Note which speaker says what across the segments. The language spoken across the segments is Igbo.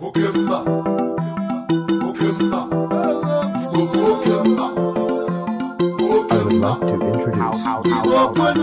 Speaker 1: Okemba, Okemba, Okemba.
Speaker 2: I would like to introduce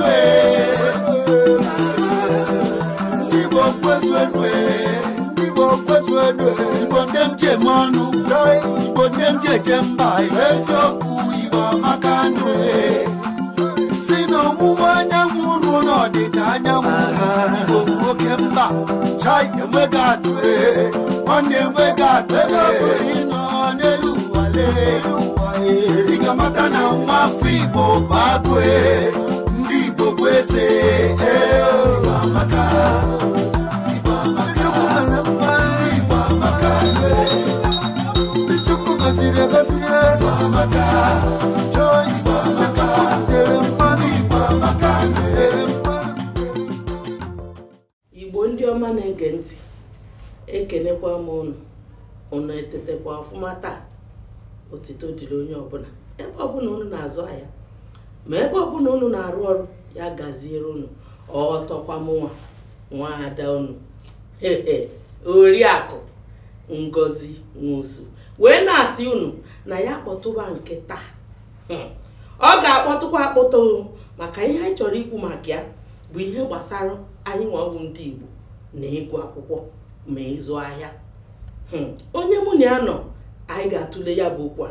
Speaker 1: Igamata na mafibo bagwe ndibo kwese Ibamaka Ibamaka Bichuku kasire Ibamaka Joy Ibamaka Ibamaka
Speaker 3: Igbo ndị ọma na-ege ntị ekenekwa m unu etetekwa ọfụma taa. Otito dịrị onye ọbụla ebe ọbụla unu na-azụ ahịa ma ebe ọbụla unu na-arụ ọrụ ya gaziere unu ọtọkwa m nwa ada unu Oriakụ Ngozi Nwosu wee na-asị unu na ya kpọtụba nke taa ọ ga-akpọtụkwa akpọtụ maka ihe anyị chọrọ ikwu maka ya bụ ihe gbasara anyị nwaọgwụ ndị Igbo na ịgụ akwụkwọ ma ịzụ ahịa. Onye mụ na ya nọ anyị ga-atụle ya bụ okwu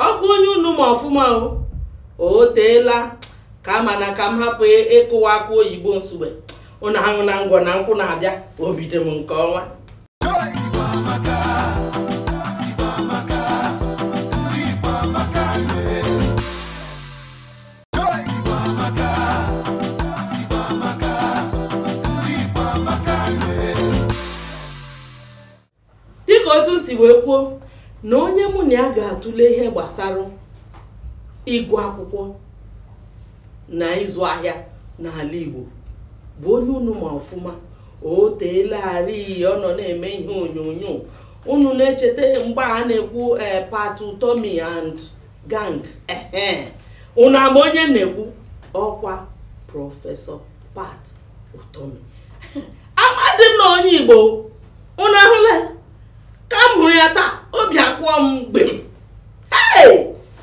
Speaker 3: ọgụ onye unu ma ọfụma o teela ka mana ka m hapụ ịkụwa akụ oyibo nsugbe unu ahụ na ngwọ na nkwụ na-abịa obido m nke ọnwa. Dịka otu si wee kwuo na onye mụ na ya ga-atụle ihe gbasara ịgụ akwụkwọ na ịzụ ahịa n'ala Igbo bụ onye unu ma ọfụma o teelarị ọ nọ na-eme ihe onyonyo unu na-echeta mgbe a na-ekwu Pat Utomi and gang unu ama onye na-ekwu ọkwa Prọfesọ Pat Utomi. Amadị m na onye Igbo unu ahụla ka m hụrụ ya taa obi akwọ m mgbe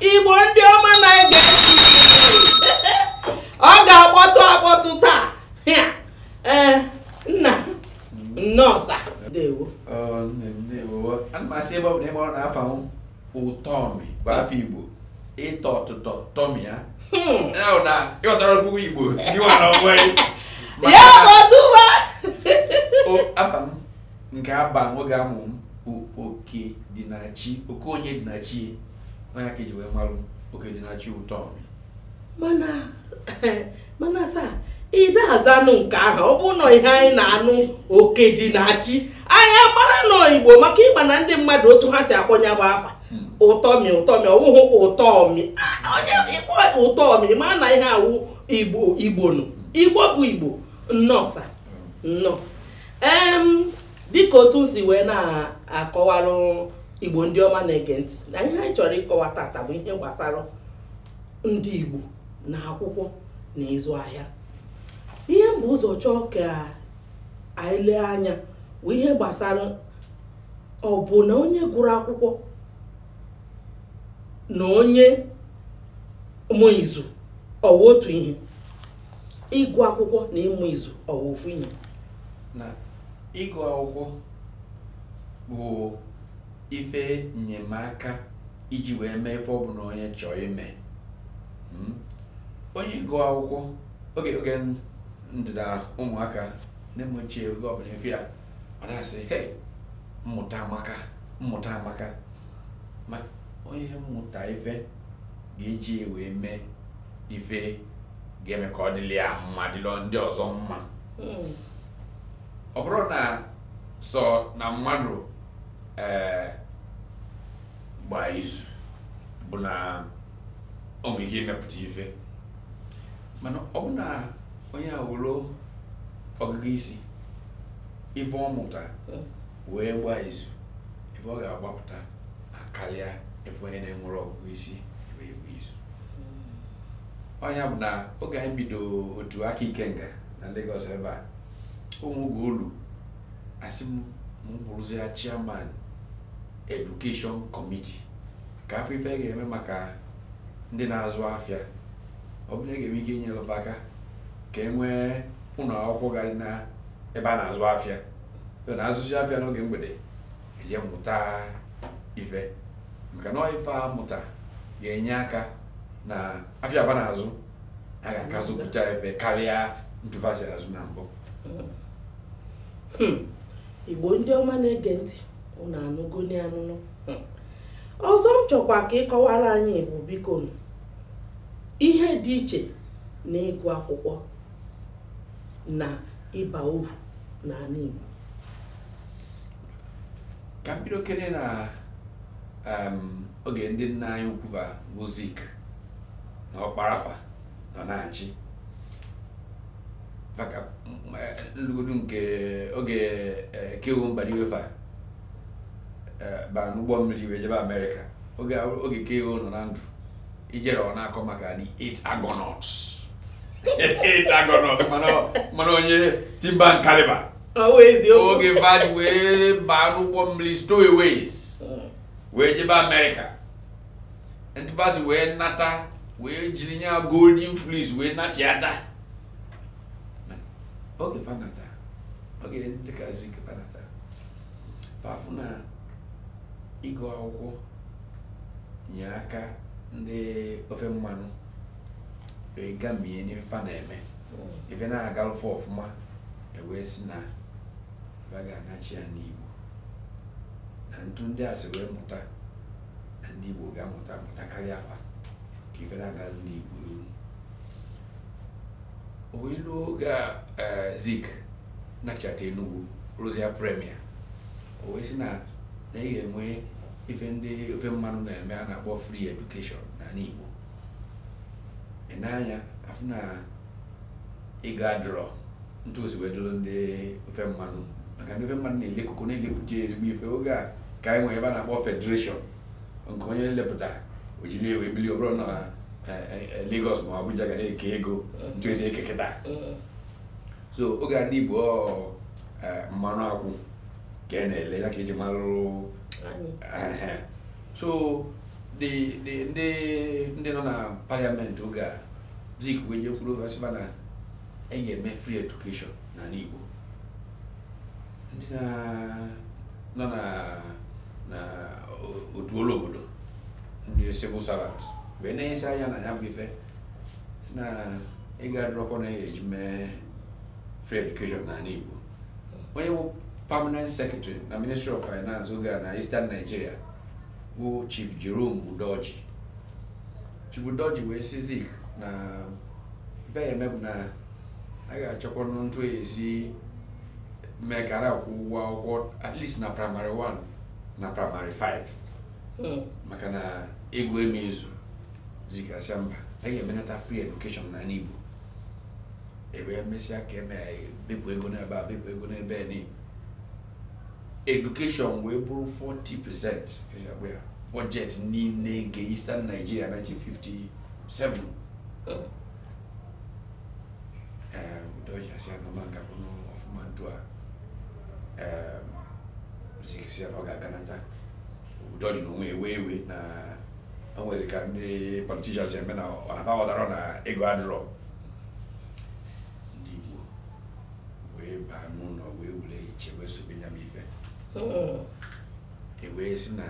Speaker 3: Igbo ndị ọma na-ege ọ ga-akpọtụ taa nna nọọsa ndewo
Speaker 4: anụmasị ebe ọ bụ na ịgbara na afa Utomi bụ afọ Igbo ịtọ ọtụtọ Tomi ya na ịghọtara okwu Igbo iwa na onwe
Speaker 3: ya kpọtụba
Speaker 4: afa m nke aba nwoge amụ m oke dị na chi oke onye dị na chi onye ka eji wee marụ oke dị na chi Utomi
Speaker 3: mana saa ide azanụ nke ahụ ọ bụ nọ ihe anyị na-anụ oke dị na chi anyị mara nọ Igbo maka ịgba na ndị mmadụ otu ha si akpọnya bụ afa Utomi ọwụhụ Utomi onye ịkpọ Utomi ma na ihe awụ Igbo nụ Igbo bụ Igbo nnọọsa nnọọ dịka otu si wee na-akọwarụ Igbo ndị ọma na-ege ntị na ihe anyị chọrọ ịkọwa tata bụ ihe gbasara ndị Igbo na akwụkwọ na ịzụ ahịa. Ihe mbụ ụzọ chọọ ka anyị lee anya bụ ihe gbasara ọ bụ na onye gụrụ akwụkwọ na onye mụ izu ọwa otu ihe. Ịgụ akwụkwọ na ịmụ izu ọwa ofu ihe.
Speaker 4: Ịgụ akwụkwọ bụ ife nyemaka iji wee mee ife ọ bụ na onye chọọ ime. Onye gụọ akwụkwọ oge ndịda ụmụaka nne m ochie oge ọbụla efe ya ọ na-asị mmụta amaka ma onye mmụta ife ga-eji wee mee ife ga-eme ka ọ dịrị ya mma dịrị ndị ọzọ mma. Ọ bụrụ na sọ na mmadụ gbaa izu bụ na o nwere ike imepụta ife mana ọ bụ na onye awụrụ ọgụgụ isi ife ọ mụta wee gbaa izu ife ọ ga-agbapụta karịa ife onye na-enwere ọgụgụ isi wee gba izu. Onye bụ na oge anyị bido otu aka ikenga na Lagos ebe a ụmụ oge olu asị m mbụrụzie chairman education committee ka afọ ife ga-eme maka ndị na-azụ afịa ọ bụla ga-eme ike inyere aka ka e nwee ụlọ akwụkwọ gara na ebe a na-azụ afịa na azụzi afịa n'oge mgbede eje mụta ife maka na ife a mụta ga-enye aka na afịa aba na-azụ a ga-aka zụpụta ife karịa ntụfasị azụ na mbụ.
Speaker 3: Igbo ndị ọma na-ege ntị unu anụgo n'anụnụ. Ọzọ m chọkwa ka ịkọwara anyị bụ biko ihe dị iche na ịgụ akwụkwọ na ịba uru n'ala Igbo.
Speaker 4: Ka mbido kene na oge ndị nna anyị ukwuva Zik na Ọkparafa nọ na-achị maka nlugodu nke oge kewu Mbadiwefa ba n'ụgbọ mmiri wee jebe Amerịka oge kewu nọ na ndụ ijere ọ na-akọ maka the 8 Argonauts 8 Argonauts mana onye Timber Caliber oge vaji wee baa n'ụgbọ mmiri stowaways wee jebe Amerịka ntụbasị wee nata wee jiri nya golden fleece wee nachiata oge fanata oge ndị ka Zik fanata fafu na ịgụ akwụkwọ nye aka ndị ofe mmanụ gamie n'ife fa na-eme ife na-aga ofe ọfụma ewee si na ebe a ga-anachi ya n'Igbo na ntụ ndị a si wee mụta na ndị Igbo ga-amụta karịa afa ka ife na-aga ndị Igbo ewu owilu oge Zik nachata Enugu Rosia Premier o wee si na ị ga-enwe ife ndị ofe mmanụ na-eme a na-akpọ free education na Igbo n'anya afụ na ịga drọ ntụ osi wedoro ndị ofe mmanụ maka ndị ofe mmanụ na-elekọkọ na-elepụta ezigbo ife oge a ka anyị nwere ebe a na-akpọ federation nke onye nlepụta ojiri ewe bili ọ bụrụ na Lagos ma Abuja ga na-eke ego ntụ esi eke kịta so oge a ndị Igbo mmanụ akwụ ka e na-ele ya ka eji marụ so ndị nọ na parliament oge a Zik wee jekwuru ovasiba na e ga-eme free education n'ala Igbo ndị nọ na otu ụlọ obodo ndị civil servant wee na-enyesi anya na ya bụ ife na ịga drọpọ na eji mee free education n'ala Igbo onye bụ permanent secretary na Ministry of Finance oge a na Eastern Nigeria bụ Chief Jerome Udoji. Chief Udoji wee sị Zik na ife ya eme bụ na a ga-achọkwa ntụ esi mee ka a akwụ ụgwọ akwụkwọ at least na primary 1 na primary 5 maka na ego emezu. Zik asị mba a ga-emenata free education na Igbo ebe emesịa ka eme bepụ ego n'ebe a bepụ ego n'ebe ni education wee bụrụ 40% budget niile nke Eastern Nigeria 1957 Udoji asị anọma nga bụrụ ọfụma ndụ a Zik si ọ ga-aganata Udoji na onwe ewe na onwezi ka ndị politicians eme na ọ na-afa ghọtara na ego adịrọ ndị Igbo wee baa n'ụlọ wee wule iche wee sobe nya m ife ewee si na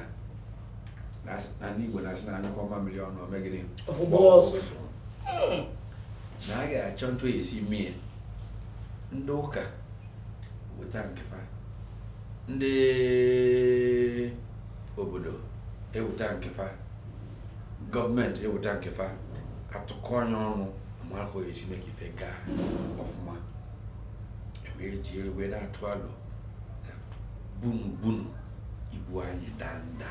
Speaker 4: ndị Igbo na-asị na anyụkọ mmamịrị ọnụ omegịrị na a ga-achọ ntụ esi mie ndị ụka weta nkefa ndị obodo eweta nkefa gọọmenti eweta nkefa atụkọ onye ọnụ amakọ esi mee ka ife gaa ọfụma ewee jiri wee na-atụ alụ bunu Igbo anyị danda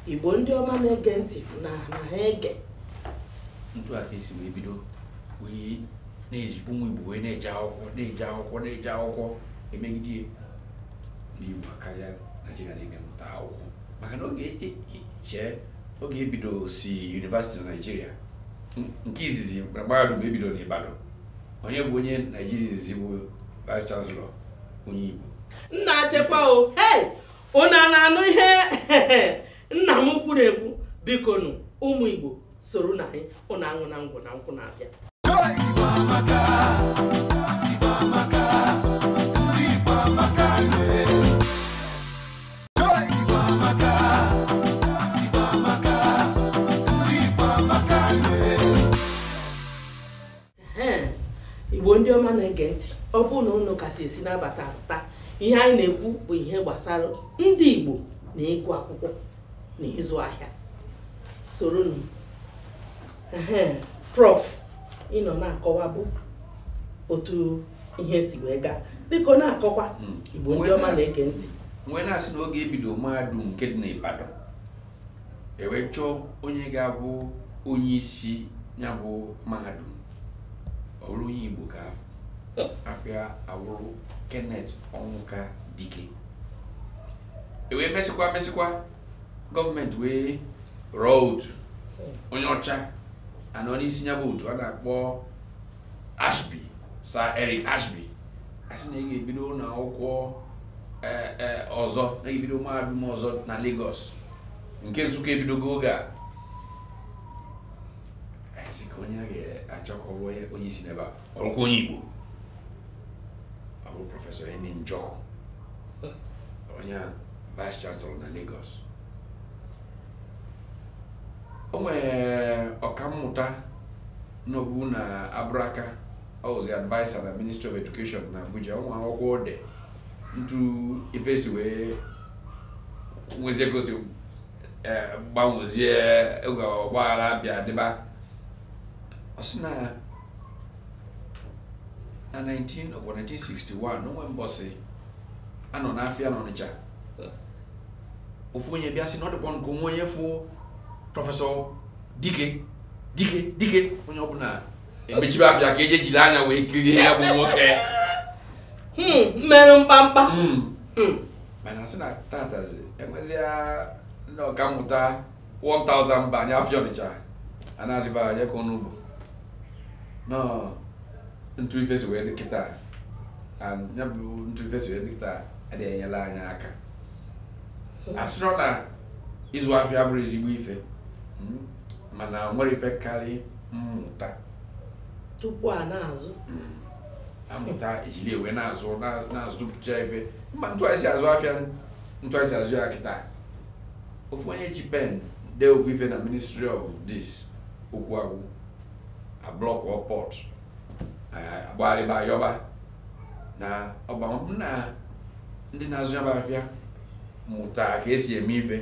Speaker 3: Igbo ndị ọma na-ege ntị na ha ege
Speaker 4: ntụ aka esi wee bido wee na-ezigbo ụmụ Igbo wee na-eje akwụkwọ emegide ndị Igbo karịa Naịjirịa na-ege mmụta akwụkwọ maka na oge ebido si University na Nigeria nke izizi na mahadum ebido n'Ibadan onye bụ onye Naijiria izizi bụ Vice Chancellor onye Igbo
Speaker 3: nna achekwa o hey una na-anụ ihe nna m kwuru ekwu biko nụ ụmụ Igbo soro na anyị ụna aṅụ na ngwụ na nkwụ na-abịa Igbo ndị ọma na-ege ntị ọ bụ na unu kasị esi nabata abata ihe anyị na-ekwu bụ ihe gbasara ndị Igbo na ịgụ akwụkwọ na ịzụ ahịa soro nụ Prof ịnọ na-akọwa bụ otu ihe si wee gaa biko na-akọkwa Igbo ndị ọma na-ege ntị
Speaker 4: mgbe na-asị na oge ebido mahadum nke dị n'Ibadan ewe chọọ onye ga-abụ onye isi ya bụ mahadum ọrụ onye Igbo ka afịa awụrụ Kenneth Onwuka Dike ewe mesịkwa gọọmenti wee rọọ otu onye ọcha anọ n'isi ya bụ otu a na-akpọ Ashby Sir Eric Ashby asị na ị ga-ebido na akwụkwọ ọzọ na-ebido mahadum ọzọ na Lagos nke Nsụka ebidogo oge a asị ka onye a ga-achọkọwa onye isi n'ebe a ọrụkwa onye Igbo ọ bụ Prọfesọ Eni Njoku onye Vice Chancellor na Lagos o nwere ọkammụta n'obu na Abraka ọ was the advisor na Ministry of Education na Abuja ụmụ akwụkwọ ode ntu ifesi wee nwezie gosi gbanwezie oge ọgbaghara bịa dịba ọ sị na 1961 n'onwe mbọsị anọ n'afịa n'Ọnịcha ofu onye bịa sị na ọ dịkwa nke onwe onye fụ Prọfesọ Dike onye ọbụla emechibe afịa ka eje jiri anya wee kirie ya bụ nwoke
Speaker 3: mmerụ mkpamkpa
Speaker 4: mana sị na tatazi enwezia ndị ọkammụta 1000 mba anya afịa Ọnịcha a na-azịba anya ka ọnụ ugbo nọ ntu ife si wee dị kịta ya bụ ntu ife si wee dị kịta adịghị enyela anyị aka asịrọ na ịzụ afịa bụrụ ezigbo ife mana nwere ife karị mmụta
Speaker 3: tupu a na-azụ
Speaker 4: amụta ejiri ewe na-azụpụcha ife mma ntụgharịsị azụ afịa ntụgharịsị azụ ya kịta ofu onye ji pen dee ofu ife na Ministry of this okwu agwụ ablọkụ port agbagharịba ayọba na ọgbanwụ na ndị na-azụ ya bụ afịa mụta ka esi eme ife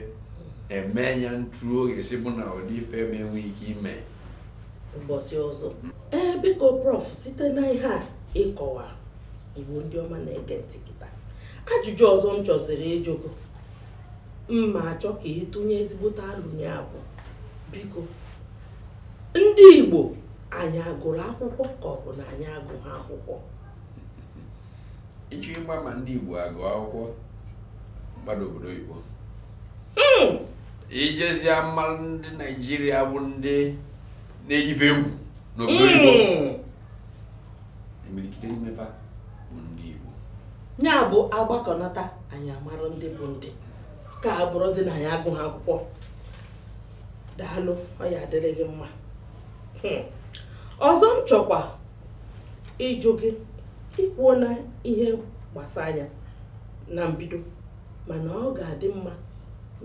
Speaker 4: eme ya ntụ oge esi bụ na ụdị ife ma enwe ike ime
Speaker 3: ụbọchị ọzọ biko Prof site na ihe a ịkọwa Igbo ndị ọma na-ege ntị kịta ajụjụ ọzọ m chọziri ịjụgo mma achọ ka ịtụnye ezigbote alụ ya bụ biko ndị Igbo anyị agụrụ akwụkwọ ka ọ bụ na anyị agụghị akwụkwọ
Speaker 4: ịchọ ịgba ma ndị Igbo agụ akwụkwọ mgbada obodo Igbo ijezie mmalụ ndị Naịjirịa bụ ndị na-eyife egwu n'obodo Igbo emerikite imefa bụ ndị Igbo
Speaker 3: ya bụ agbakọnata anyị amara ndị bụ ndị ka a bụrụzi na anyị agụghị akwụkwọ daalụ ọ ya adịrị gị mma ọzọ m chọkwa ịjụ gị ikwuo na ihe gbasanya na mbido mana ọ ga-adị mma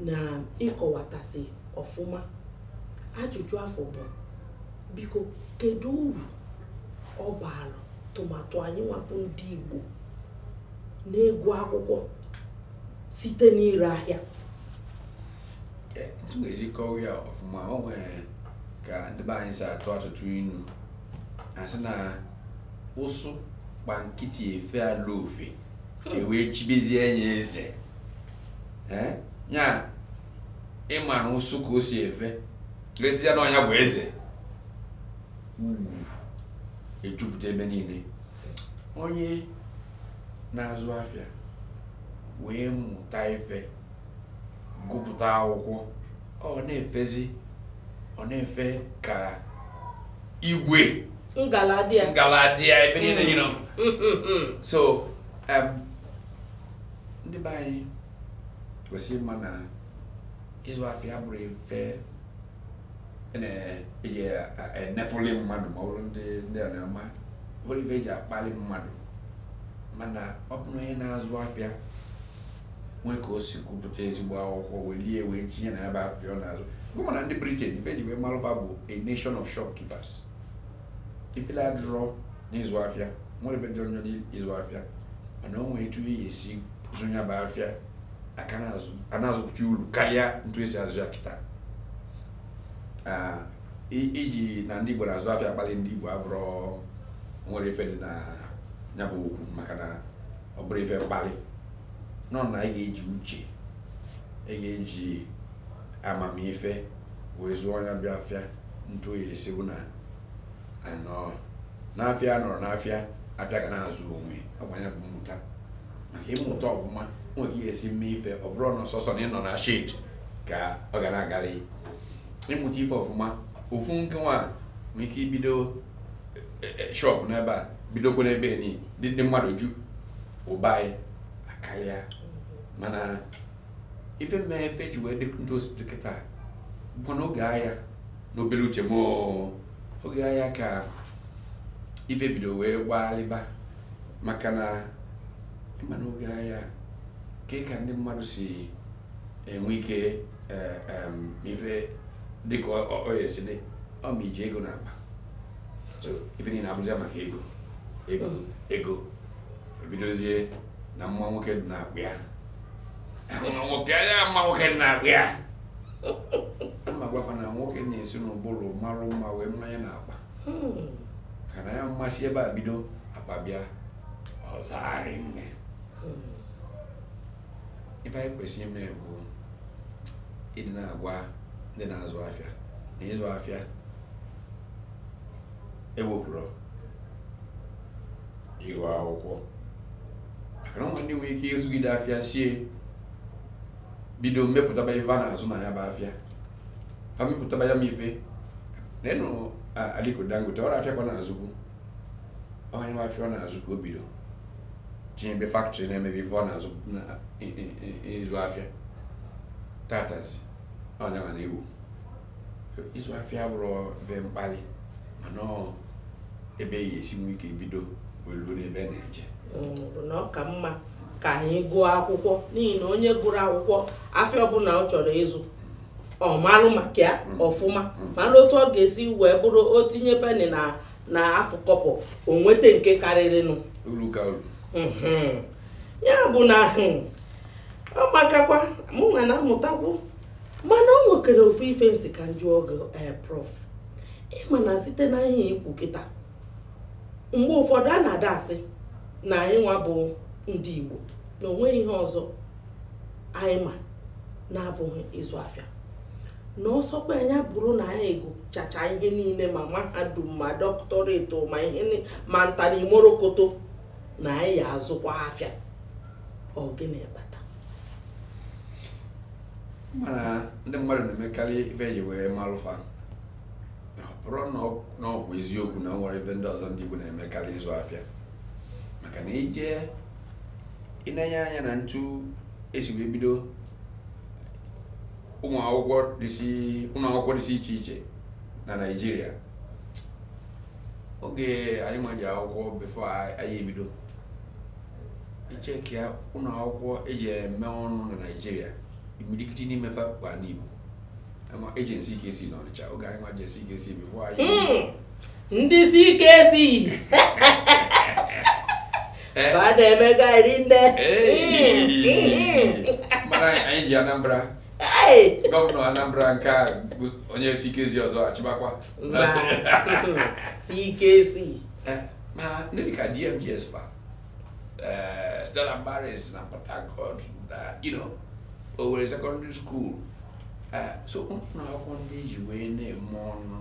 Speaker 3: na ịkọwatasị ọfụma ajụjụ afọ bụ biko kedu uru ọ bara tụmatụ anyị nwapụ ndị Igbo na-egu akwụkwọ site n'ire ahịa
Speaker 4: ntụ ezikọwa ya ọfụma o nwere ka ndị be anyị si atụ atụtụ inu asị na ụsụ gba nkịtị efe ala ofe ewee chibezie enye eze ya ịma na ụsụ ka o si efe resi ya na ọnya bụ eze ugwu ejupụta ebe niile onye na-azụ afịa wee mụta ife gụpụta akwụkwọ ọ na-efe ka igwe
Speaker 3: ngala dị ya
Speaker 4: ebe niile so ndị be anyị kwesịrị ịma na ịzụ afịa bụrụ ife eji enefuli mmadụ ma ọ bụrụ ndị a na-ama bụrụ ife eji akpali mmadụ mana ọ bụrụ onye na-azụ afịa nwee ka o si kwupụta ezigbo akwụkwọ welie wee tinye na ebe afịa ọ na-azụ gụma na ndị Britain ife eji wee malụfa bụ a nation of shopkeepers ifele adụrọ n'ịzụ afịa nwere ife dịrọ njọ n'ịzụ afịa mana o nwee etu ya esi zụnya bụ afịa aka na-azụpụta uru karịa ntu esi azụ ya kịta iji na ndị Igbo na-azụ afịa akpali ndị Igbo abụrụ nwere ife dị na ya bụ okwu maka na ọ bụrụ ife mkpali nọ na ị ga-eji uche ị ga-eji amamife wee zụọ anya bịa afịa ntu oyi esi bụ na anọ n'afịa nọrọ n'afịa afịa ga na-azụ onwe ọgbanya bụ mmụta maka ịmụta ọfụma nwere ike esi mme ife ọ bụrụ na ọsọsọ na ị nọ na shade ka ọ ga na-agali ịmụta ife ọfụma ofu nke nwa nwere ike ibido shop n'ebe a bidokwa n'ebe ni ndị mmadụ ju ụba anyị akarịa mana ife mmee efe ji wee dị ndụ osisi kịta bụ n'oge ahịa n'obere uche m oge ahịa ka ife bido wee gbaalịba maka na ịma n'oge ahịa ka ndị mmadụ si enwe ike ife dịka ọ ya esi dị ọ ma iji ego na-akpa so ife niile abụzi maka ego ebidozie na mma nwoke dị na-akpụ ya mma nwoke dị na-akpụ ya ma gwafa na nwoke na-esi n'ụbụrụ marụ mma wee mmanya na-akpa ka na ya mmasị ebe a bido akpa bịa ọzagharị nne ife anyị kwesịrị ime bụ ịdị na-agwa ndị na-azụ afịa na ịzụ afịa ewepụrụ ịgụ akwụkwọ maka na ndị nwere ike ịzụgide afịa sie bido mmepụtaba ife a na-azụ na ya bụ afịa fa mepụtaba ya m ife na ịnụ Aliko Dangote ọrụ afịa kwa na-azụkwu onye afịa ọ na-azụ ka o bido tinye ebe factory na-emebi ife ọ na-azụ ịzụ afịa tatazi onye ma na-ewu ịzụ afịa bụrụ ve mkpali mana ebe ya esi nwee ike bido weluo n'ebe na-eje
Speaker 3: bụ na ọ ka mma ka anyị gụọ akwụkwọ n'ihi na onye gụrụ akwụkwọ afịa ọbụla ọ chọrọ ịzụ ọ marụ maka ya ọfụma mara otu ọ ga-esi wee bụrụ o tinye penny na afụ kọpọ o nweta nke karịrị
Speaker 4: uru ka uru
Speaker 3: ya bụ na ọ makakwa mụ nwa na-amụtakwu mana o nwekere ofu ife nsị ka njụ oge prof ịma na site na ihe ikwu kịta mgbe ụfọdụ a na-ada asị na anyị nwa bụ ndị Igbo na onweghị ihe ọzọ anyị ma na-abụghị ịzụ afịa na ọsọkwa anya bụrụ na anyị egochacha ihe niile ma mahadum ma dọkịtọreti ma ihe ma ntanimorokoto na anyị ya azụkwa afịa ọ gịnị bata
Speaker 4: mana ndị mmadụ na-emekarị ife eji wee malụfa bụrụ na ọ bụ eziokwu na nwere ife ndị ọzọ ndị Igbo na-emekarị ịzụ afịa maka na ije ịnenye anya na ntu esi wee bido ụmụ akwụkwọ dịsị iche iche na Naịjirịa oge anyị ma ji akwụkwọ before anyị ebido icheke ụlọ akwụkwọ eji eme ọnụ na Naịjirịa imirikiti n'ime fakwa n'Igbo ama agency CKC n'Ọnịcha oge anyị ma ji CKC before anyị
Speaker 3: ndị CKC ba na-emega iri nne
Speaker 4: mana anyị ji Anambra gọvanọ Anambra nke onye CKC ọzọ achịbakwa
Speaker 3: CKC
Speaker 4: ma ndị dịka DMGS fa Stella Maris na Port Harcourt Owerri Secondary School so ụmụ akwụkwọ ndị ji wee na-eme ọnụ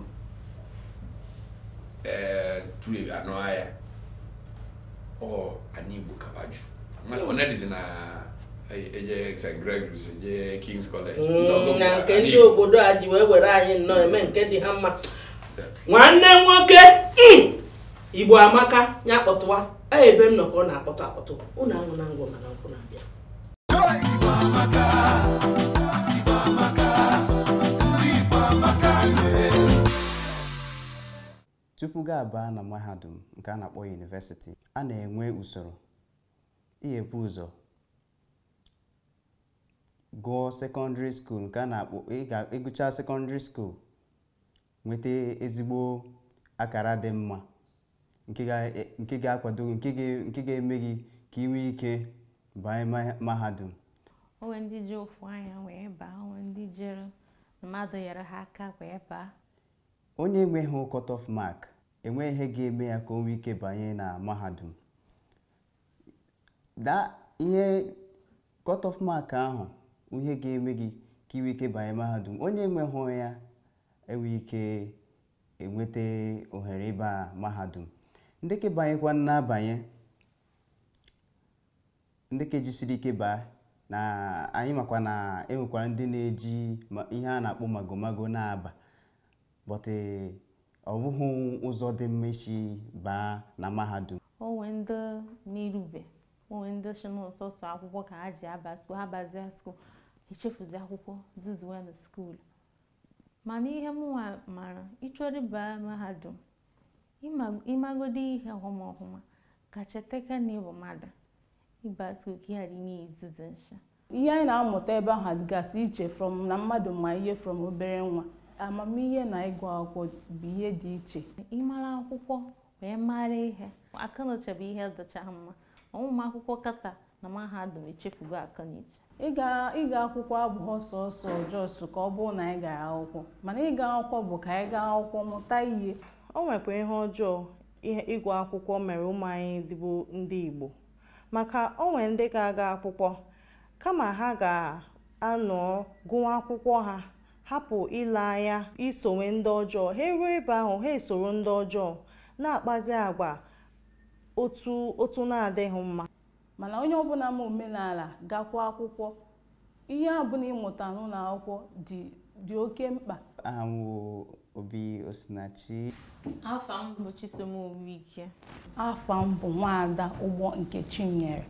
Speaker 4: tụrụ anụ ahịa anyị Igbo kapaju mana dịzi na eje St. Gregory's eje King's College
Speaker 3: na nke ndị obodo a ji wee were anyị nnọọ eme nke dị ha mma nwanne nwoke Igbo amaka ya kpọtụwa ebe m nọkọ na-akpọtụ ụnụ aṅụ na ngwọ mana nkwụ na-abịa
Speaker 5: tupu gị abaa na mahadum nke a na-akpọ university, a na-enwe usoro ihepu ụzọ gụọ secondary school nke a na-akpọ ịgụcha secondary school nweta ezigbo akara dị mma nke ga-akwado nke ga-eme gị ka ị nwee ike banye mahadum.
Speaker 6: Onwe ndị ji ofu anya wee baa, onwe ndị jere mmadụ nyere ha aka wee baa.
Speaker 5: Onye enweghị cut-off mark enweghị ihe ga-eme ya ka o nwee ike banye na mahadum. Ihe cut-off mark ahụ ihe ga-eme gị ka ị nwee ike banye mahadum. Onye enweghị ya enweghị ike enweta ohere ịba mahadum. Ndị ka banyekwa na-abanye, ndị ka jisiri ike baa, na anyị makwa na enwekwara ndị na-eji ihe a na-akpọ magomago na-aba, but ọ bụghị ụzọ dị mma isi baa na mahadum.
Speaker 6: Onwe ndị n'irube, onwe ndị si n'ụsọsọ akwụkwọ ka ha ji aba skuul, ha bazie skuul echefuzi akwụkwọ zizuwe na skuul. Mana ihe mụnwa mara, ịchọrọ ịba mahadum, ịmagodi ihe ọhụma ka cheteka na ịbụ mmadụ ịba skuul ka ghara na-ezizi nshi.
Speaker 7: Ihe anyị na-amụta ebe ahụ dịgasị iche from na mmadụ ma ihe from obere nwa. Amamihe na ịgụ akwụkwọ bụ ihe dị iche.
Speaker 6: Ịmara akwụkwọ wee mara ihe, akọnuche bụ ihe dịcha mma. Ọmụmụ akwụkwọ kata na mahadum echefugo akọnuche.
Speaker 7: Ịga akwụkwọ abụghị sọsọ ọjọọ ka ọ bụrụ na anyị gara akwụkwọ, mana ịga akwụkwọ bụ ka anyị gaa akwụkwọ mụta ihe.
Speaker 8: O nwekwa ihe ọjọọ ihe ịgụ akwụkwọ mere ụmụ anyị dịbụ ndị Igbo, maka o nwere ndị ga-aga akwụkwọ kama ha ga-anọ gụọ akwụkwọ ha, hapụ ile anya isonwe ndị ọjọọ. Ha eruo ebe ahụ ha esoro ndị ọjọọ na-akpazi agwa otu na-adịghị mma.
Speaker 7: Mana onye ọbụla ma omenala gakwa akwụkwọ, ihe ọbụla ịmụta n'ụlọ akwụkwọ dị oke mkpa.
Speaker 5: Ahụ Obi Osinachi.
Speaker 6: Afa m bụ Chisom Owike.
Speaker 7: Afa m bụ Nwaada Ụgbọ nke Chinyere.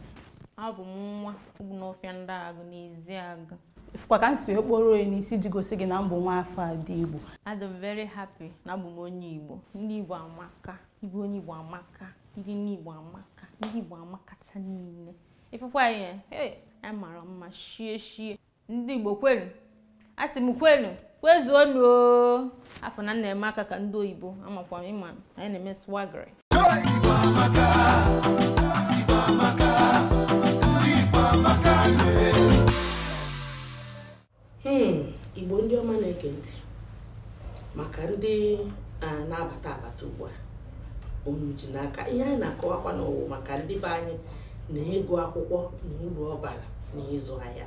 Speaker 6: Abụ m nwa Ogbunofia ndị Agụ n'ezi Agụ.
Speaker 7: Ifukwa ka m si okporo onye n'isi ji gosi gị na mbụ nwa afọ adị Igbo.
Speaker 6: Adị m very happy na abụ m onye Igbo. Ndị Igbo amaka, Igbo onye Igbo amaka, ndị Igbo amaka, ndị Igbo amakacha niile. Ifukwa ihe, anyị mara mma shie. Ndị Igbo kwenu, asị m kwenu, kwezuonu. Afọ na na-eme aka ka ndị oyibo, amakwa ịma anyị na-eme swaggery.
Speaker 3: Igbo ndị ọma na-ege ntị, maka ndị na-abata ugbu a, unu ji n'aka ihe anyị na-akọwakwa n'ụwa maka ndị be anyị na ịgụ akwụkwọ na uru ọ bara na ịzụ ahịa.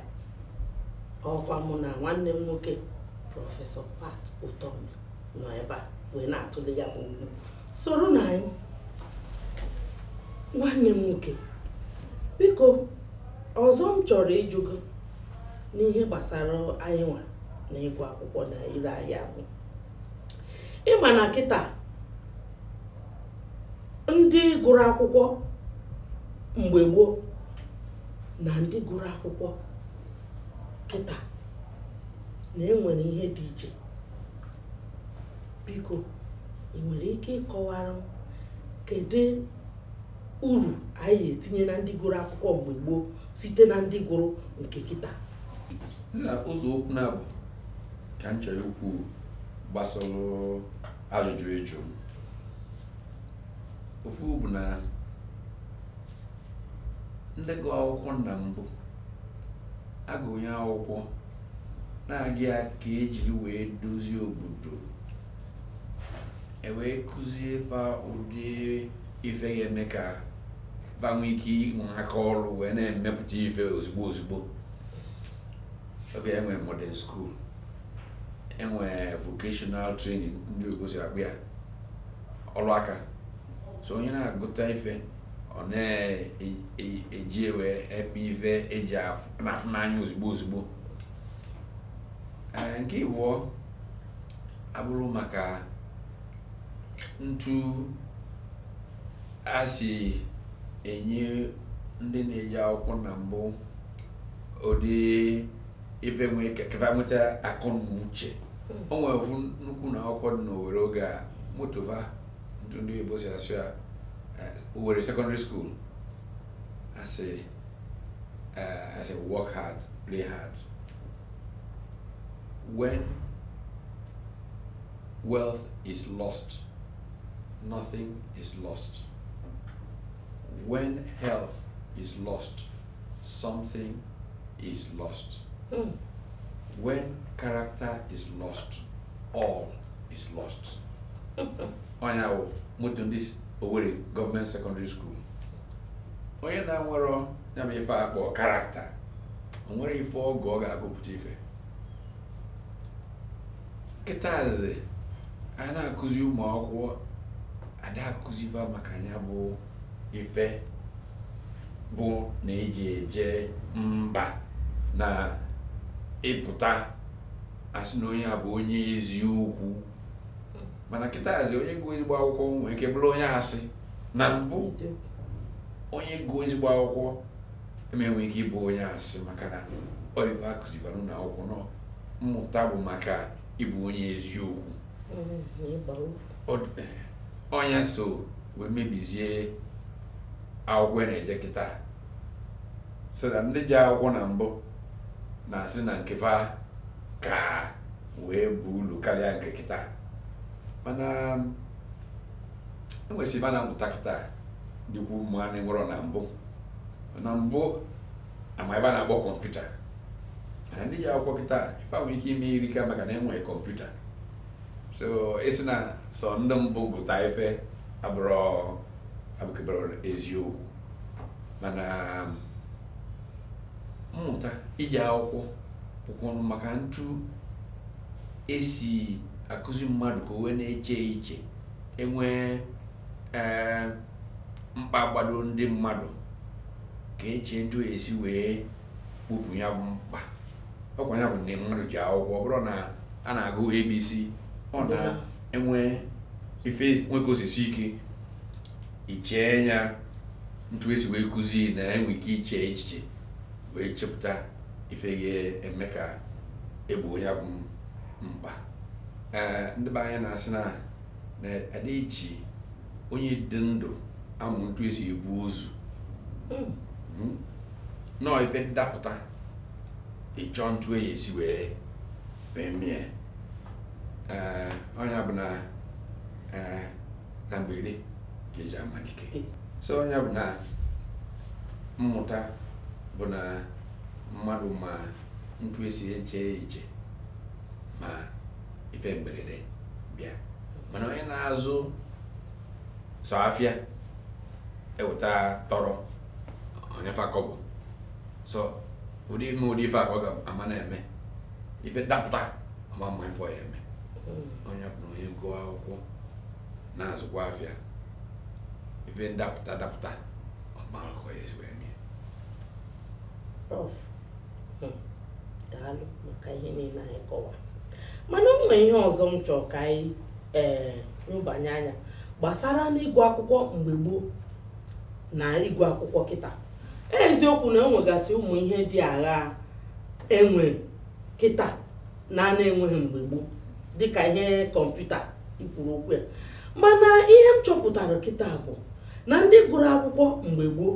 Speaker 3: Ọkwa mụ na nwanne m nwoke Prọfesọ Pat Utomi nọ ebe a wee na-atụle ya bụ ugwu. Soro na anyị. Nwanne m nwoke, biko ọzọ m chọrọ ịjụ gị n'ihe gbasara anyị nwa na ịgụ akwụkwọ na ire ahịa bụ, ịma na kịta ndị gụrụ akwụkwọ mgbe gboo na ndị gụrụ akwụkwọ kịta na-enwere ihe dị iche. Biko ị nwere ike ịkọwara m kedu uru anyị etinye na ndị gụrụ akwụkwọ mgbe gboo site na ndị gụrụ nke kịta?
Speaker 4: Ụzọ okwu na-abụ ka m chọrọ ikwu gbasara ajụjụ eju. Ofu bụ na ndị gụrụ akwụkwọ na mbụ agụnye akwụkwọ na-aga ya ka ejiri wee dozie obodo, wee kụzie fa ụdị ife ga-eme ka banwe ike inwe aka ọrụ wee na-emepụta ife ozugbo. Oge enwe modern school, enwe vocational training, ndị ogosi akpụ ya ọrụ aka. So onye na-agụta ife ọ na-eji ewe eme ife eji na-afụ n'anya ozugbo. Nke ịbụọ abụrụ maka ntu a si enye ndị na-eji akwụkwọ na mbụ ụdị ife nweta akọ na uche. O nwere nnukwu na akwụkwọ dị n'Owerri oge a moto fa ndị Igbo si asụ ya Owerri secondary school I say work hard, play hard. When wealth is lost, nothing is lost. When health is lost, something is lost. When character is lost, all is lost. Onya moto this Owerri government secondary school. Onye na nwere ya bụ ife akpọ character. Onwere ife ọgụ ọ ga-agụpụta ife. Kịtazi anyị na-akụzi ụmụ akwụkwọ ada akụzi ife maka anya bụ ife bụ na eji eje mba na ịpụta asị na onye a bụ onye eziokwu. Mana kịtazi onye gụọ ezigbo akwụkwọ nwere ike bụrụ onye asị na mbụ. Onye gụọ ezigbo akwụkwọ enweghị ike ịbụ onye asị maka na ife akụzibara na akwụkwọ nọ mmụta bụ maka ịbụ onye eziokwu. Onye so wee mebizie akwụkwọ na-eje kịta so na ndị ji akwụkwọ na mbụ na-asị na nkefa ka wee bụ ulu karịa nke kịta. Mana enwesị ife na mmụta kịta dịkwu ụmụ anụ nwere na mbụ ama ebe a na-akpọ kọmputa. Mana ndị ji akwụkwọ kịta ife ahụ ike ime iri ka maka na enwere kọmputa. So esi na sọ ndị mbụ gụta ife abụkebere eziokwu. Mana mmụta iji akwụkwọ bụkwanụ maka ntu esi akụzi mmadụ ka o wee na-eche iche enwe mkpa gbado ndị mmadụ ka eche ntu esi wee kpụpụ ya bụ mkpa. Ọkwa ya bụ na mmadụ ji akwụkwọ ọ bụrụ na a na-agụ ABC ọ na-enwe ife nweke osisi ike iche ya ntu esi wee kụzi na enwe ike iche echiche wee chepụta ife ga-eme ka egbo ya bụ mkpa. Ndị be anyị na-asị na adịghị onye dị ndụ amụ ntu esi ebu ozu nọọ ife dapụta ịchọ ntu esi wee mie. Onye bụ na mgbede ka eji amadike. So onye bụ na mmụta bụ na mmadụ ma ntu esi eche iche ma ife mberede bịa. Mana onye na-azụ sọ afịa eweta tọrọ onye fakọbụ so ụdị ife akọ ga-ama na-eme ife dapụta ama mma ife ọ ya eme. Onye bụ na onye gụọ akwụkwọ na-azụkwa afịa ife dapụta ọma akọ ya esi wee mee.
Speaker 3: Prof, daalụ maka ihe niile anyị kọwa. Mana o nwere ihe ọzọ m chọrọ ka anyị nyụbanye anya gbasara n'ịgụ akwụkwọ mgbe gboo na ịgụ akwụkwọ kịta. Eziokwu na enwegasị ụmụ ihe dị agha enwe kịta na-enweghị mgbe gboo dịka ihe kọmputa ikwuru okwu ya. Mana ihe m chọpụtara kịta bụ na ndị gụrụ akwụkwọ mgbe gboo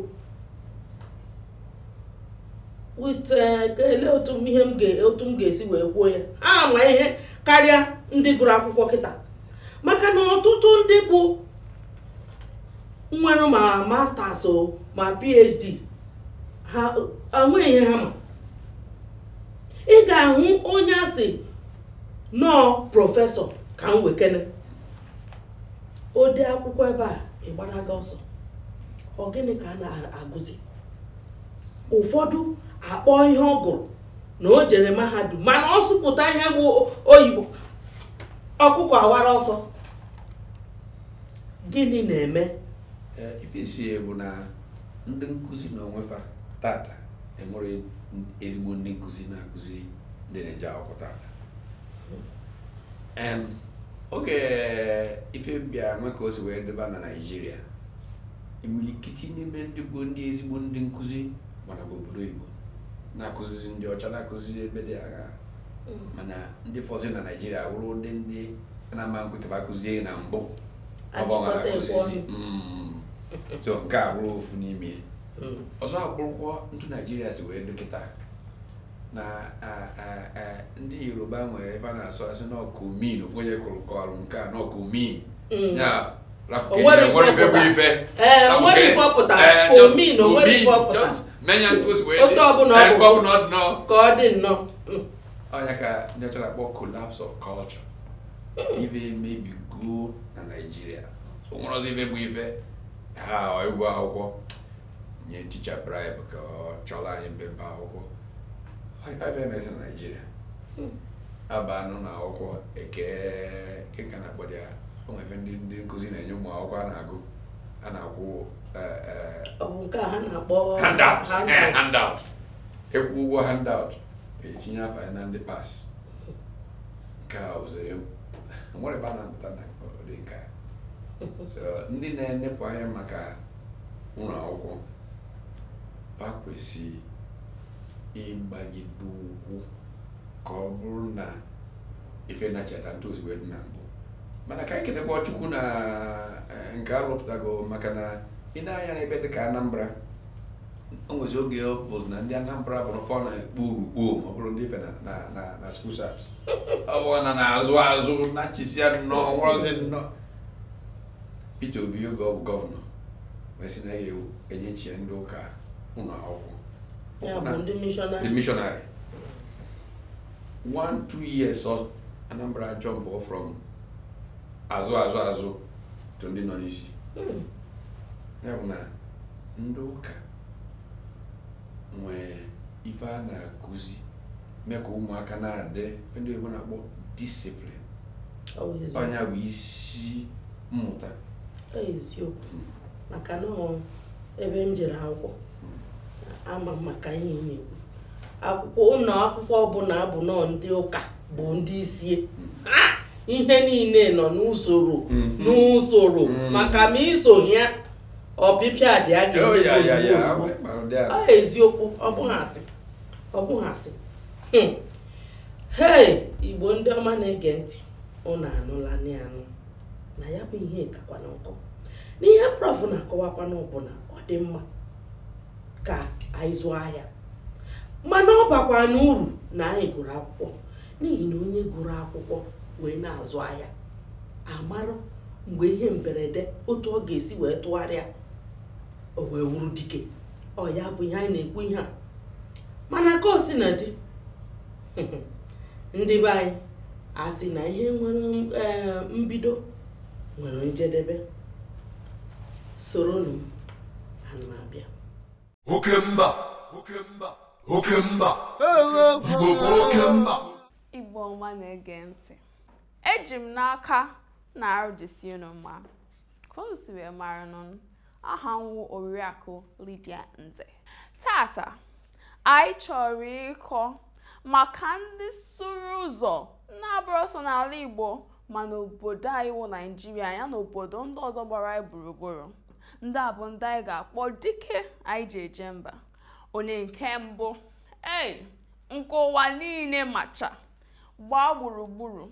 Speaker 3: kele otu m ga-esi wee kwuo ya ama ihe karịa ndị gụrụ akwụkwọ kịta. Maka na ọtụtụ ndị bụ nwere ma masters ma PhD ha enweghị ihe ha ma. Ị ga-ahụ onye asị nọọ prọfesọ ka m wekene ode akwụkwọ ebe a ịgbanaga ọsọ ọ gịnị ka a na-agụzi. Ụfọdụ akpọ ihe ọ gụrụ na o jere mahadum mana ọ sụpụta ihe bụ oyibo ọkụkọ awara ọsọ. Gịnị na-eme?
Speaker 4: Ife isi bụ na ndị nkụzi na onwefa tata enwere ezigbo ndị nkụzi na-akụzi ndị na-eje akwụkwọ tata. Oge ife bịa nwe ka o si wee dịba na Naịjirịa imilikiti n'ime ndị bụ ndị ezigbo ndị nkụzi mana bụ obodo Igbo na-akụzi ndị ọcha na-akụzi ebe dị agha. Mana ndị fọzi na Naịjirịa wụrụ ndị na-ama nkwekebe akụzie na mbụ
Speaker 3: achịkọta ekwe ọnụ.
Speaker 4: So nke a bụrụ ofu n'ime ọzọ abụrụkwa ntụ Naijiria si wee dọkịta na ndị Yoruba nwere ebe a na-asụ asị n'ọkụmin ofu onye kụrụ kọrụ nke a n'ọkụmin ya
Speaker 3: onwere ife ọpụtara komin onwere ife ọpụtara
Speaker 4: menya ntụsi wee
Speaker 3: otu ọbụla ka ọ dị nnọọ
Speaker 4: ọnya ka ndị ọcha na-akpọ collapse of culture ife mebigo na Naijiria so nwere ọzọ ife bụ ife ha egwu akwụkwọ nye teacher bribe ka ọ chọrọ anyị mbembe akwụkwọ ife na-ese na Naijiria abanụ na akwụkwọ eke nka na-akpọ dị ya o nwere ndị nkụzi na-enye ụmụ akwụkwọ a na-akwụ
Speaker 3: nke a ha na-akpọ
Speaker 4: handout ekwu ụgwọ handout etinye afọ ya na ndị pas nke a ụzọ nwere ebe a na-amụta na ụdị nke a ndị na-enepụ anya maka ụlọ akwụkwọ ha kwesị ịgbagide ụkwụ ka ọ bụrụ na ife na-achata ntozu wee dị na mbụ mana ka anyị kenekwa Chukwu na nke arụpụtago maka na ị na-anya n'ebe dịka Anambra o nwezi oge bụzi na ndị Anambra bụ n'ụfọ na-ekpo urukpo ma ọ bụrụ ndị ife na skusat ọ bụ na na-azụ na-achịsịa nnọọ nwụrọzi nnọọ Peter Obi oge ọ bụ gọvanọ wee sị na ya enyechie ndị ụka ụlọ akwụkwọ
Speaker 3: ndị
Speaker 4: missionary 1-2 years Anambra jump from azụ to ndị nọ n'isi ya bụ na ndị ụka nwee ife a na-akụzi mee ka ụmụaka na-adị ndị Igbo na-akpọ discipline onye bụ isi mmụta
Speaker 3: eziokwu maka na ebe m jere akwụkwọ ama maka ihe na-ekwu akwụkwọ ụlọ akwụkwọ ọbụla abụ nọ ndị ụka bụ ndị isi ihe niile nọ n'usoro maka ma iso ya ọpịpịa dị aka eziokwu ọ bụghị asị hei Igbo ndị ọma na-ege ntị ụnụ anụla anụ na ya bụ ihe kakwa na nkọ n'ihe prof na-akọwakwa n'ọbụla ọ dị mma ka anyị zụọ ahịa mana ọ bakwa n'uru na anyị gụrụ akwụkwọ n'ihi na onye gụrụ akwụkwọ wee na-azụ ahịa amarụ mgbe ihe mberede otu ọ ga-esi wee tụgharịa o wee wuru dike ọ ya bụ ihe anyị na-ekwu ihe a mana ka o si na dị ndị be anyị asị na ihe nwere mbido nwere njedebe soronụ ana m abịa
Speaker 1: oke mba Igbo bụ oke mba
Speaker 9: Igbo ọma na-ege ntị eji m n'aka na arụjisi unu mma ka unu si wee mara nụ aha nwụ Oriakụ Lydia Nze tata anyị chọrọ ịkọ maka ndị soro ụzọ na-abụrụ sọ n'ala Igbo ma n'obodo anyị wụ Naịjirịa ya na obodo ndị ọzọ gbara anyị gburugburu ndị a bụ ndị anyị ga-akpọ dike anyị ji eje mba onye nke mbụ nke ụwa niile macha gbaa gburugburu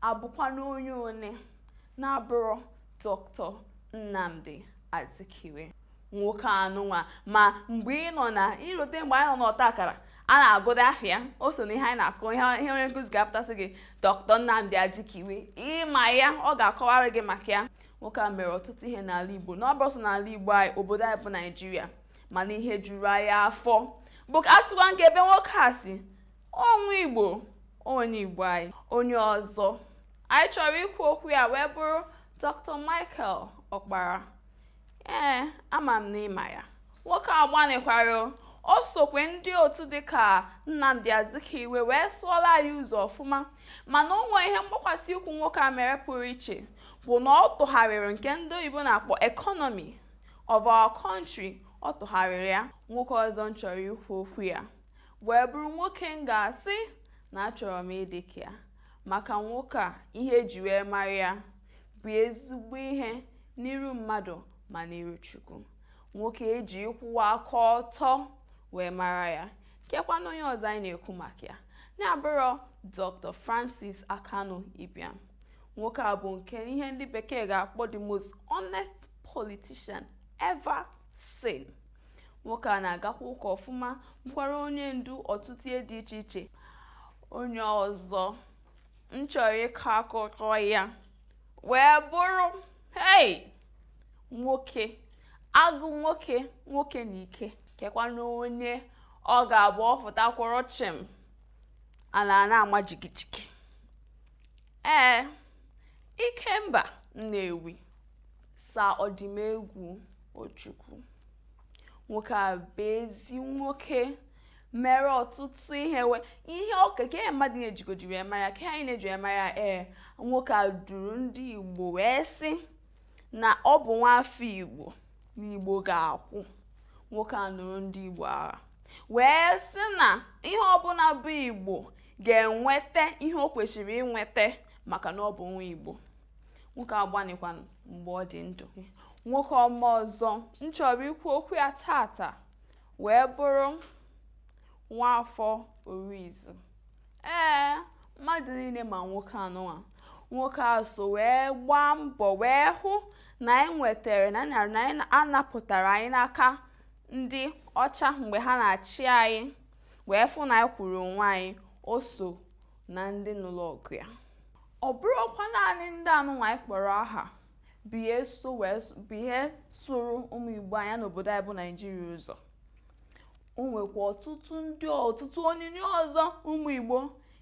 Speaker 9: abụkwa n'onye one na-abụrụ Dr. Nnamdi Azikiwe nwoke anụnwa ma mgbe ị nọ na irote mgbe anyị nọ n'ọta akara a na-agụda afịa o so na ihe anyị na-akọ ihe onye nkụzi ga-apụtasị gị Dr. Nnamdi Azikiwe ịma ya ọ ga-akọwara gị maka ya nwoke a mere ọtụtụ ihe n'ala Igbo na ọ bụrụ sọ n'ala Igbo anyị obodo anyị bụ Naịjirịa mana ihe juru anyị afọ bụ ka asịkwa nke ebe nwoke a si ọnwụ Igbo onye Igbo anyị onye ọzọ anyị chọrọ ikwu okwu ya wee bụrụ Dr. Michael Okpara ama m na ịma ya nwoke agbanịkwara o sokwe ndị otu dịka Nnamdi Azikiwe wee sụọla anyị ụzọ ọfụma mana o nwere ihe mgbakwasị ụkwụ nwoke a mere pụrụ iche bụ na ọ tụgharịrị nke ndị oyibo na-akpọ economy of our country ọ tụgharịrị ya nwoke ọzọ m chọrọ ikwu okwu ya wee bụrụ nwoke m ga-asị na achọrọ m ịdị ka ya maka nwoke a ihe eji wee mara ya bụ ezigbo ihe n'iru mmadụ ma n'iru Chukwu nwoke eji ịkwụwa aka ọtọ wee mara ya kekwa na onye ọzọ anyị na-ekwu maka ya na-abụrụ Dr. Francis Akanu Ibiam nwoke a bụ nke ihe ndị bekee ga-akpọ the most honest politician ever seen. Nwoke a na-agakwa ụka ọfụma, bụkwara onye ndu ọtụtụ ihe dị iche iche. Onye ọzọ m chọrọ ịkọ akụkọ ya wee bụrụ nwoke agụ nwoke na ike, kekwa na onye ọ ga-abụ ọfụtakwụrụ chim ala na-ama jigijigi. Ikemba Nnewi Sir Odimegwu Ojukwu. Nwoke a bụ ezi nwoke mere ọtụtụ ihe okeke mmadụ na-ejigojiri emara ka anyị na-eji emara. Nwoke a duru ndị Igbo wee sị na ọ bụ nwafọ Igbo na Igbo ga-akwụ. Nwoke a nụrụ ndị Igbo agha wee sị na ihe ọbụla bụ Igbo ga-enweta ihe o kwesịrị inweta maka na ọ bụ nwa Igbo. Nwoke agbanikwanụ mgbe ọ dị ndụ. Nwoke ọma ọzọ m chọrọ ikwu okwu ya tata wee bụrụ Nwafọ Orizu. Mmadụ niile ma nwoke anụnwa. Nwoke a so wee gbaa mbọ wee hụ na anyị nwetara na anyị anapụtara anyị n'aka ndị ọcha mgbe ha na-achị anyị, wee fụ na anyị kwuru onwe anyị. O so na ndị nụrụ ọgụ ya. Ọ bụrụkwa naanị ndị anụnwa anyị kpọrọ aha bụ ihe soro ụmụ Igbo anya n'obodo anyị bụ Naịjirịa ụzọ. O nwekwa ọtụtụ onyinye ọzọ ụmụ Igbo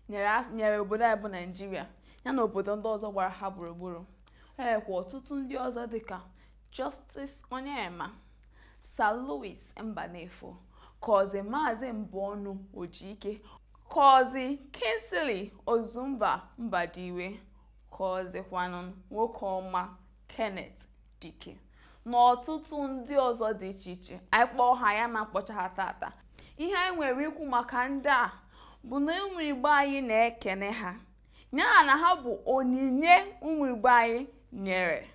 Speaker 9: nyere obodo anyị bụ Naịjirịa ya na obodo ndị ọzọ gbara ha gburugburu. Kwa ọtụtụ ndị ọzọ dịka Justice Onyema, Sir Louis Mbanefo, Kozi Maazị Mbonu Ojike, Kozi Kingsley Ozumba Mbadiwe, Kozi kwanụ nwoke ọma Kenneth Dike, na ọtụtụ ndị ọzọ dị iche iche. Anyị kpọọ ha ya ma kpọcha ha tata. Ihe anyị nwere ikwu maka ndị a bụ na ụmụ Igbo anyị na-ekene ha, ya na ha bụ onyinye ụmụ Igbo anyị nyere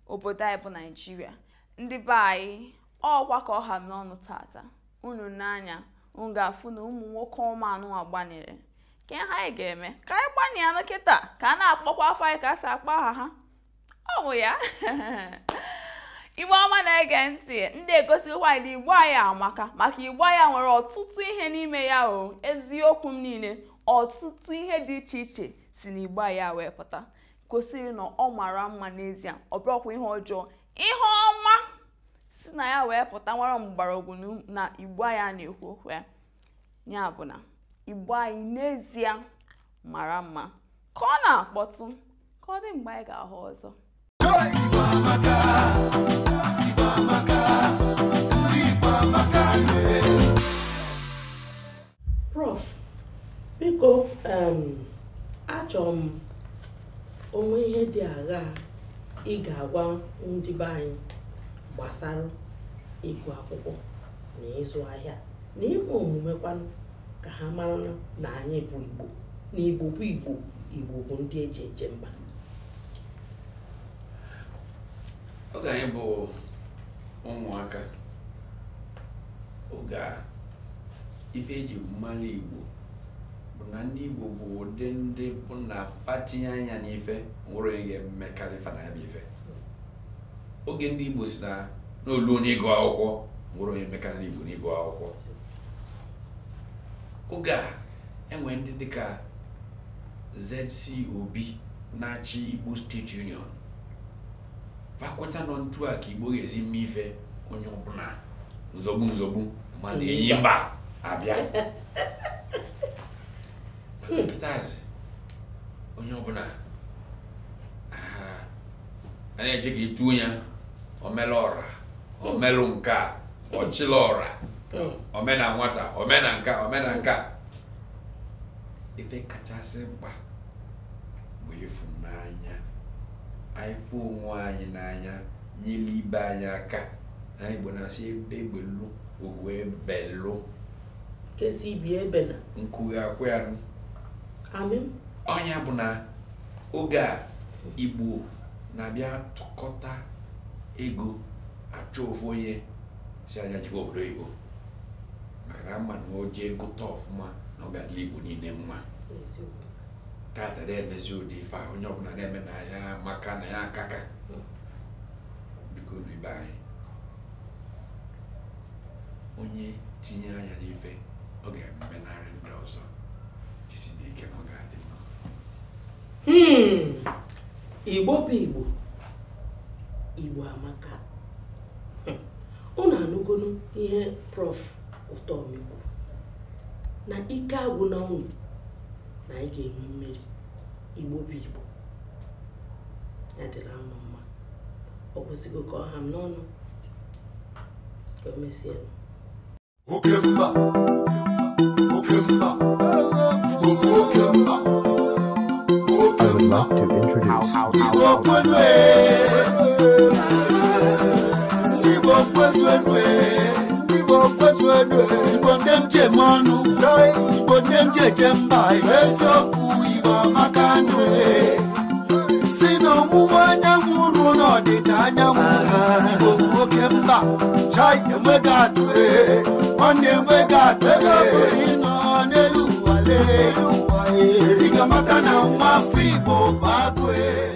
Speaker 9: obodo anyị bụ Naịjirịa. Ndị be anyị ọkwa ka ọha n'ọnụ tata. Unu n'anya unu ga-afụ na ụmụ nwoke ọma anụ agbanyere. Ka ha anyị ga-eme ka anyị gbanye ya n'kịta ka a na-akpọkwa afọ anyị ka a si akpọ aha ha. Ọ bụ ya. Igbo ọma na-ege ntị, ndị egosikwa anyị na Igbo anyị amaka, maka Igbo anyị nwere ọtụtụ ihe n'ime ya. Eziokwu m niile, ọtụtụ ihe dị iche iche si n'Igbo anyị wee pụta, gosiri na ọ mara mma n'ezie. Ọ bụrụkwa ihe ọjọọ, ihe ọma si na ya wee pụta nwere mgbọrọgwụ na Igbo anyị na-ekwu okwu ya. Ya bụ na Igbo anyị n'ezie mara mma. Ka ọ na-akpọtụ, ka ọ dị mgbe anyị ga-ahụ ọzọ.
Speaker 3: Prof, biko achọrọ m onwe ihe dị agha ị ga-agwa ndị be anyị gbasara ịgụ akwụkwọ na ịzụ ahịa na ime omume kwanụ ka ha mara na anyị bụ Igbo, na Igbo bụ Igbo, Igbo bụ ndị eji eje mba.
Speaker 4: Oge anyị bụ ụmụaka, oge ife eji mmanụ Igbo bụ na ndị Igbo bụ ụdị ndị bụ na fatinye anya n'ife nwere onye ga-emekarị fa na ya bụ ife. Oge ndị Igbo si na n'olu onye ịgụ akwụkwọ nwere onye mekarị Igbo n'ịgụ akwụkwọ. Oge a enwe ndị dịka ZCOB na-achị Igbo State Union. Fakweta nọ ntu a ka Igbo ga-esi mme ife onye ọbụla nzọgbu ma na-enyi mba abịa. Nkịtazi onye ọbụla a na-eje ka etu ya omela ọra, omelụ nka, ọchịla ọra, omena nwata, omena nka. Ife kachasị mkpa bụ ịfụnanya. Anyị fụ onwe anyị n'anya, nyere ibe anyị aka. Anyị Igbo na-asị ebe egbelu ogwu ebelu,
Speaker 3: kesi ibi ebe na
Speaker 4: nkughị akwụ ya.
Speaker 3: Amen.
Speaker 4: Ọnya bụ na oge a Igbo na-abịa tụkọta ego achọ ofu onye si anya jikwa obodo Igbo, maka na mma na o jee gụta ọfụma na ọ ga-adịla Igbo niile mma. tata na-emezi ụdị ife a onye ọbụla na-eme na ya maka na ya akaka biko n'ibe anyị onye tinye anya n'ife ọ ga-emenarị ndị ọzọ jisi n'ike na ọ ga-adị mma.
Speaker 3: Igbo bụ Igbo, Igbo amaka. Unu anụgonu ihe Prof Utomi kwuru na ike agwụ na unu na anyị ga-enwe mmeri. Igbo bụ Igbo, ya dịrị ama mma. Ọ kwụsịgo ka ọha m n'ọnụ ka o mesie.
Speaker 1: Okemba, Okemba, Okemba.
Speaker 2: I would love to introduce
Speaker 1: Iga maka na nwa Igbo bagwe